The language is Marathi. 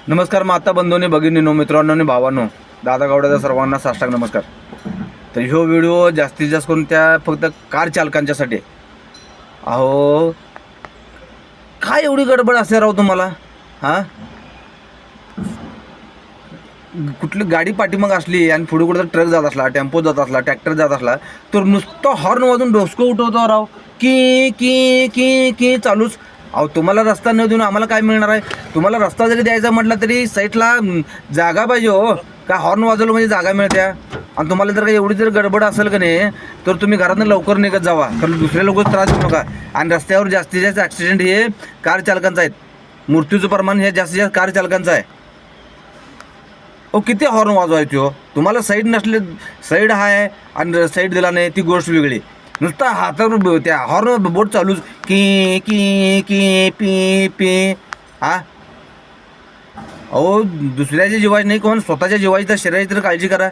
नमस्कार माता बंधूंनी भगिनींनो मित्रांनो आणि भावांनो, दादा गावड्याचा सर्वांना साष्टांग नमस्कार. तर ह्यो व्हिडिओ जास्तीत जास्त करून त्या फक्त कार चालकांच्यासाठी आहे. अहो काय एवढी गडबड असते राव तुम्हाला? हां, कुठली गाडी पाठीमाग असली आणि पुढे कुठं ट्रक जात असला, टेम्पो जात असला, ट्रॅक्टर जात असला तर नुसतं हॉर्न वाजून डोसकं उठवतो राव. की की की की चालूच. अहो तुम्हाला रस्ता न देऊन आम्हाला काय मिळणार आहे? तुम्हाला रस्ता जरी द्यायचा म्हटलं तरी साईडला जागा पाहिजे हो. का हॉर्न वाजवलं म्हणजे जागा मिळत्या? आणि तुम्हाला जर काही एवढी जर गडबड असेल का नाही तर तुम्ही घरातून लवकर निघत जावा, कारण दुसऱ्या लोक त्रास देऊ नका. आणि रस्त्यावर जास्तीत जास्त ॲक्सिडेंट हे कार चालकांचं आहेत. मृत्यूचं प्रमाण हे जास्तीत जास्त कार चालकांचं आहे. अहो किती हॉर्न वाजवायचे हो? तुम्हाला साईड नसले, साईड आहे आणि साईड दिला नाही ती गोष्ट वेगळी. नुसता हातावर त्या हॉर्न बोट चालूच की की की पी पी. हा, अहो दुसऱ्याच्या जीवाची नाही, कोण स्वतःच्या जीवाची तर शरीराची तर काळजी करा.